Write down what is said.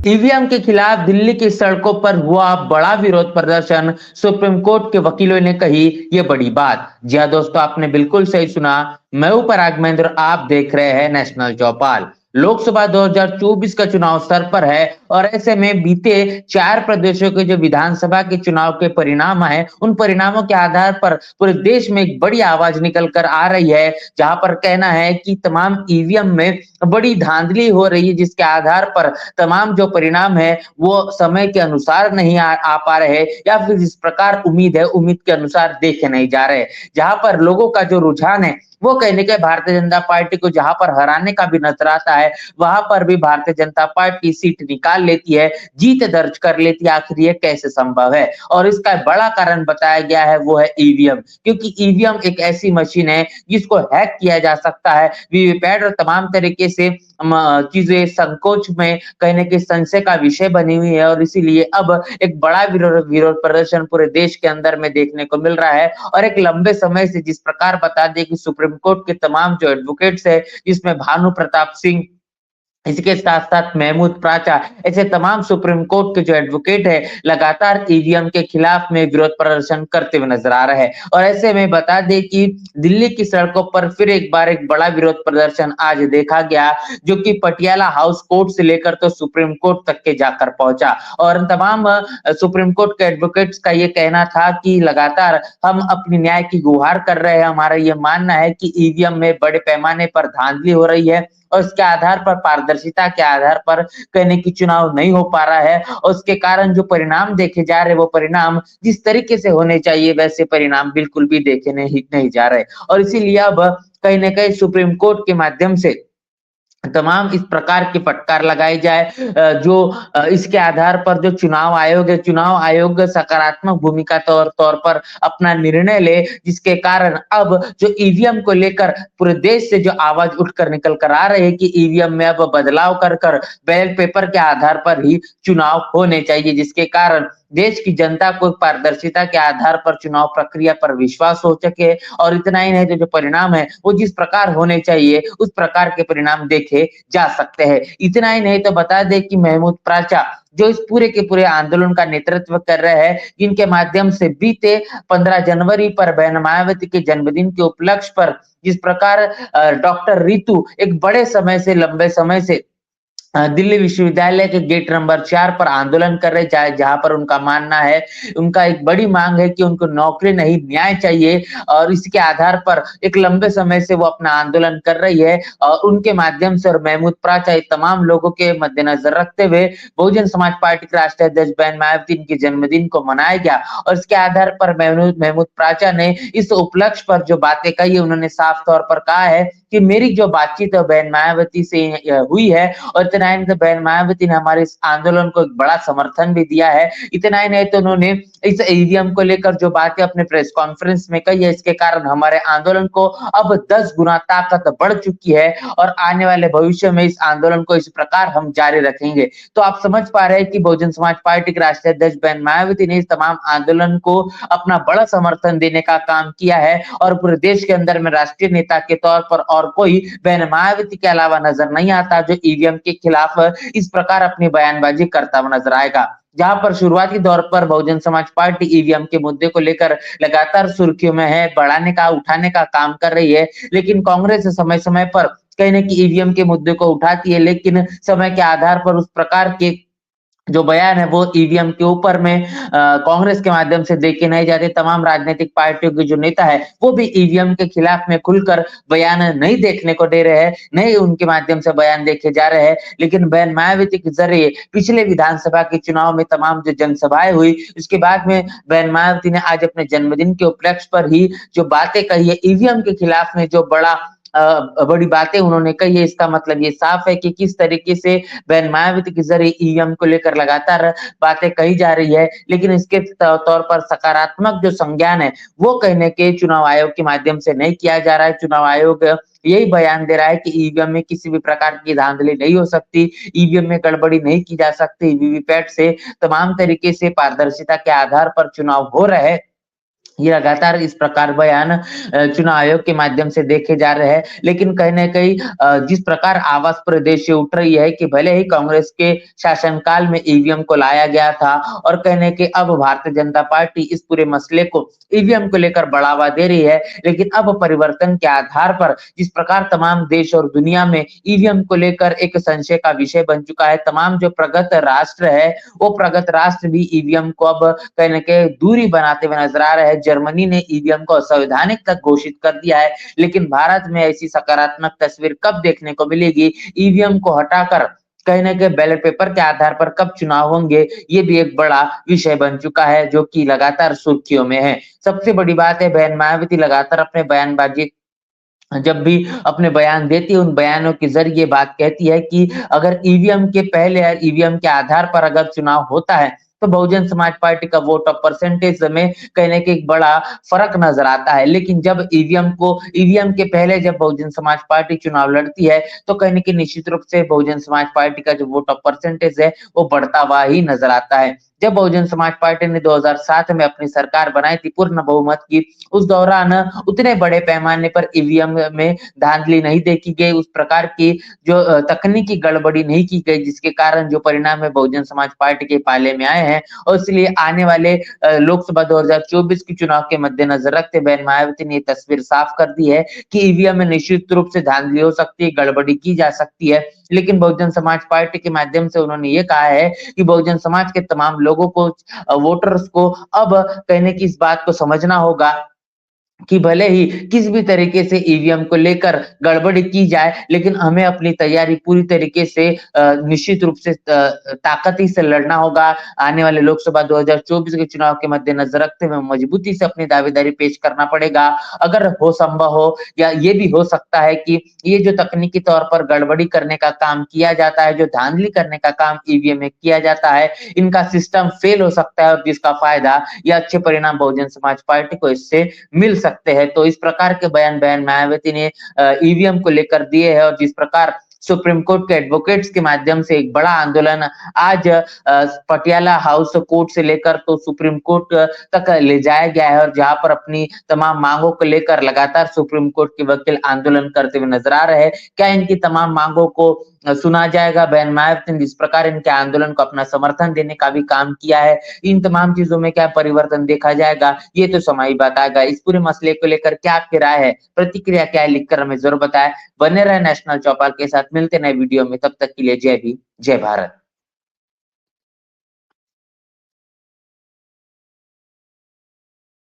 EVM के खिलाफ दिल्ली की सड़कों पर हुआ बड़ा विरोध प्रदर्शन, सुप्रीम कोर्ट के वकीलों ने कही ये बड़ी बात। जी हाँ दोस्तों, आपने बिल्कुल सही सुना। मैं हूं पराग महेंद्र, आप देख रहे हैं नेशनल चौपाल। लोकसभा 2024 का चुनाव सर पर है और ऐसे में बीते 4 प्रदेशों के जो विधानसभा के चुनाव के परिणाम आए, उन परिणामों के आधार पर पूरे देश में एक बड़ी आवाज निकल कर आ रही है, जहां पर कहना है कि तमाम ईवीएम में बड़ी धांधली हो रही है, जिसके आधार पर तमाम जो परिणाम है वो समय के अनुसार नहीं आ पा रहे, या फिर जिस प्रकार उम्मीद है उम्मीद के अनुसार देखे नहीं जा रहे। जहां पर लोगों का जो रुझान है वो कहने के भारतीय जनता पार्टी को जहां पर हराने का भी नजराता है, वहां पर भी भारतीय जनता पार्टी सीट निकाल लेती है, जीत दर्ज कर लेती है। आखिर ये कैसे संभव है? और इसका बड़ा कारण बताया गया है वो है ईवीएम, क्योंकि ईवीएम एक ऐसी मशीन है जिसको हैक किया जा सकता है। वीवीपैट और तमाम तरीके से चीजें संकोच में कहने के संशय का विषय बनी हुई है, और इसीलिए अब एक बड़ा विरोध विरोध प्रदर्शन पूरे देश के अंदर में देखने को मिल रहा है। और एक लंबे समय से जिस प्रकार बता दें कि सुप्रीम कोर्ट के तमाम जो एडवोकेट्स है, जिसमें भानु प्रताप सिंह, इसके साथ-साथ महमूद प्राचा, ऐसे तमाम सुप्रीम कोर्ट के जो एडवोकेट है, लगातार ईवीएम के खिलाफ में विरोध प्रदर्शन करते हुए नजर आ रहे हैं। और ऐसे में बता दें कि दिल्ली की सड़कों पर फिर एक बार एक बड़ा विरोध प्रदर्शन आज देखा गया, जो कि पटियाला हाउस कोर्ट से लेकर तो सुप्रीम कोर्ट तक के जाकर पहुंचा। और तमाम सुप्रीम कोर्ट के एडवोकेट्स का ये कहना था कि लगातार हम अपनी न्याय की गुहार कर रहे हैं। हमारा ये मानना है कि ईवीएम में बड़े पैमाने पर धांधली हो रही है, और उसके आधार पर, पारदर्शिता के आधार पर कहने की चुनाव नहीं हो पा रहा है, और उसके कारण जो परिणाम देखे जा रहे हैं वो परिणाम जिस तरीके से होने चाहिए वैसे परिणाम बिल्कुल भी देखे नहीं जा रहे। और इसीलिए अब कहीं न कहीं सुप्रीम कोर्ट के माध्यम से तमाम इस प्रकार की फटकार लगाई जाए, जो इसके आधार पर जो चुनाव आयोग है, चुनाव आयोग सकारात्मक भूमिका तौर तौर पर अपना निर्णय ले, जिसके कारण अब जो ईवीएम को लेकर पूरे देश से जो आवाज उठकर निकल कर आ रही है कि ईवीएम में अब बदलाव कर बैलेट पेपर के आधार पर ही चुनाव होने चाहिए, जिसके कारण देश की जनता को पारदर्शिता के आधार पर चुनाव प्रक्रिया पर विश्वास हो सके। और इतना ही नहीं तो जो परिणाम है वो जिस प्रकार होने चाहिए उस प्रकार के परिणाम देखे जा सकते हैं। इतना ही नहीं तो बता दें कि महमूद प्राचा, जो इस पूरे के पूरे आंदोलन का नेतृत्व कर रहे हैं, जिनके माध्यम से बीते 15 जनवरी पर बहन मायावती के जन्मदिन के उपलक्ष्य पर जिस प्रकार डॉक्टर रितु एक बड़े समय से, लंबे समय से दिल्ली विश्वविद्यालय के गेट नंबर 4 पर आंदोलन कर रहे, जहां पर उनका मानना है, उनका एक बड़ी मांग है कि उनको नौकरी नहीं न्याय चाहिए, और इसके आधार पर एक लंबे समय से वो अपना आंदोलन कर रही है। और उनके माध्यम से और महमूद प्राचा तमाम लोगों के मद्देनजर रखते हुए बहुजन समाज पार्टी के राष्ट्रीय अध्यक्ष बहन मायावती के जन्मदिन को मनाया गया। और इसके आधार पर महमूद प्राचा ने इस उपलक्ष्य पर जो बातें कही, उन्होंने साफ तौर पर कहा है कि मेरी जो बातचीत है बहन मायावती से हुई है, और इतना ही नहीं तो बहन मायावती ने हमारे इस आंदोलन को एक बड़ा समर्थन भी दिया है। इतना ही नहीं तो उन्होंने इस ईवीएम को लेकर जो बातें अपने प्रेस कॉन्फ्रेंस में कही है, इसके कारण हमारे आंदोलन को अब 10 गुना ताकत बढ़ चुकी है, और आने वाले भविष्य में इस आंदोलन को इस प्रकार हम जारी रखेंगे। तो आप समझ पा रहे हैं कि बहुजन समाज पार्टी के राष्ट्रीय अध्यक्ष बहन मायावती ने इस तमाम आंदोलन को अपना बड़ा समर्थन देने का काम किया है, और पूरे देश के अंदर में राष्ट्रीय नेता के तौर पर और कोई बहन मायावती के अलावा नजर नहीं आता जो ईवीएम के खिलाफ इस प्रकार अपनी बयानबाजी करता हुआ नजर आएगा। जहां पर शुरुआती दौर पर बहुजन समाज पार्टी ईवीएम के मुद्दे को लेकर लगातार सुर्खियों में है, बढ़ाने का, उठाने का काम कर रही है, लेकिन कांग्रेस समय समय पर कहीं न कहीं ईवीएम के मुद्दे को उठाती है, लेकिन समय के आधार पर उस प्रकार के जो बयान है वो ईवीएम के ऊपर में कांग्रेस के माध्यम से देखे नहीं जाते। तमाम राजनीतिक पार्टियों के जो नेता है वो भी ईवीएम के खिलाफ में खुलकर बयान नहीं देखने को दे रहे हैं, नहीं उनके माध्यम से बयान देखे जा रहे हैं। लेकिन बहन मायावती के जरिए पिछले विधानसभा के चुनाव में तमाम जो जनसभाएं हुई, उसके बाद में बहन मायावती ने आज अपने जन्मदिन के उपलक्ष्य पर ही जो बातें कही है ईवीएम के खिलाफ में, जो बड़ी बातें उन्होंने कही है, इसका मतलब ये साफ है कि किस तरीके से बहन मायावती के जरिए ईवीएम को लेकर लगातार बातें कही जा रही है। लेकिन इसके तौर पर सकारात्मक जो संज्ञान है वो कहने के चुनाव आयोग के माध्यम से नहीं किया जा रहा है। चुनाव आयोग यही बयान दे रहा है कि ईवीएम में किसी भी प्रकार की धांधली नहीं हो सकती, ईवीएम में गड़बड़ी नहीं की जा सकती, वीवीपैट से तमाम तरीके से पारदर्शिता के आधार पर चुनाव हो रहे हैं। ये लगातार इस प्रकार बयान चुनाव आयोग के माध्यम से देखे जा रहे हैं। लेकिन कहीं न कहीं जिस प्रकार आवाज़ प्रदेश से उठ रही है कि भले ही कांग्रेस के शासनकाल में ईवीएम को लाया गया था और कहीं न कहीं अब भारतीय जनता पार्टी इस पूरे मसले को ईवीएम को लेकर बढ़ावा दे रही है। लेकिन अब परिवर्तन के आधार पर जिस प्रकार तमाम देश और दुनिया में ईवीएम को लेकर एक संशय का विषय बन चुका है, तमाम जो प्रगत राष्ट्र है, वो प्रगत राष्ट्र भी ईवीएम को अब कहीं न कहीं दूरी बनाते हुए नज़र आ रहे हैं। जर्मनी ने ईवीएम को असंवैधानिक तक घोषित कर दिया है, लेकिन भारत में ऐसी सकारात्मक तस्वीर कब देखने को मिलेगी? ईवीएम को हटाकर कहीं न कहीं बैलेट पेपर के आधार पर कब चुनाव होंगे, ये भी एक बड़ा विषय बन चुका है, जो कि लगातार सुर्खियों में है। सबसे बड़ी बात है बहन मायावती लगातार अपने बयानबाज़ी जब भी अपने बयान देती है, उन बयानों के ज़रिए बात कहती है कि अगर ईवीएम के पहले या ईवीएम के आधार पर अगर चुनाव होता है, तो बहुजन समाज पार्टी का वोट ऑफ परसेंटेज में कहीं न कहीं एक बड़ा फ़र्क नज़र आता है। लेकिन जब ईवीएम के पहले जब बहुजन समाज पार्टी चुनाव लड़ती है, तो कहीं न कहीं निश्चित रूप से बहुजन समाज पार्टी का जो वोट ऑफ परसेंटेज है, वो बढ़ता हुआ ही नज़र आता है। जब बहुजन समाज पार्टी ने 2007 में अपनी सरकार बनाई थी पूर्ण बहुमत की, उस दौरान उतने बड़े पैमाने पर ईवीएम में धांधली नहीं देखी गई, उस प्रकार की जो तकनीकी गड़बड़ी नहीं की गई, जिसके कारण जो परिणाम है बहुजन समाज पार्टी के पाले में आए हैं और इसलिए आने वाले लोकसभा 2024 के चुनाव के मद्देनजर रखते बहन मायावती ने ये तस्वीर साफ कर दी है कि ईवीएम में निश्चित रूप से धांधली हो सकती है, गड़बड़ी की जा सकती है। लेकिन बहुजन समाज पार्टी के माध्यम से उन्होंने ये कहा है कि बहुजन समाज के तमाम लोगों को वोटर्स को अब कहीं न कहीं इस बात को समझना होगा कि भले ही किसी भी तरीके से ईवीएम को लेकर गड़बड़ी की जाए, लेकिन हमें अपनी तैयारी पूरी तरीके से निश्चित रूप से ताकती से लड़ना होगा। आने वाले लोकसभा 2024 के चुनाव के मद्देनज़र रखते हुए मजबूती से अपनी दावेदारी पेश करना पड़ेगा। अगर हो संभव हो या ये भी हो सकता है कि ये जो तकनीकी तौर पर गड़बड़ी करने का काम किया जाता है, जो धांधली करने का काम ईवीएम में किया जाता है, इनका सिस्टम फेल हो सकता है और जिसका फ़ायदा या अच्छे परिणाम बहुजन समाज पार्टी को इससे मिल सकते हैं। तो इस प्रकार के बयान बहन मायावती ने ईवीएम को लेकर दिए हैं और जिस प्रकार सुप्रीम कोर्ट के एडवोकेट्स के माध्यम से एक बड़ा आंदोलन आज पटियाला हाउस कोर्ट से लेकर तो सुप्रीम कोर्ट तक ले जाया गया है और जहां पर अपनी तमाम मांगों को लेकर लगातार सुप्रीम कोर्ट के वकील आंदोलन करते हुए नजर आ रहे हैं। क्या इनकी तमाम मांगों को सुना जाएगा? बहन मायावती ने जिस प्रकार इनके आंदोलन को अपना समर्थन देने का भी काम किया है, इन तमाम चीजों में क्या परिवर्तन देखा जाएगा, ये तो समय ही बताएगा। इस पूरे मसले को लेकर क्या आपकी राय है, प्रतिक्रिया क्या है, लिखकर हमें जरूर बताएं। बने रहे नेशनल चौपाल के साथ, मिलते नए वीडियो में, तब तक के लिए जय भीम, जय भारत।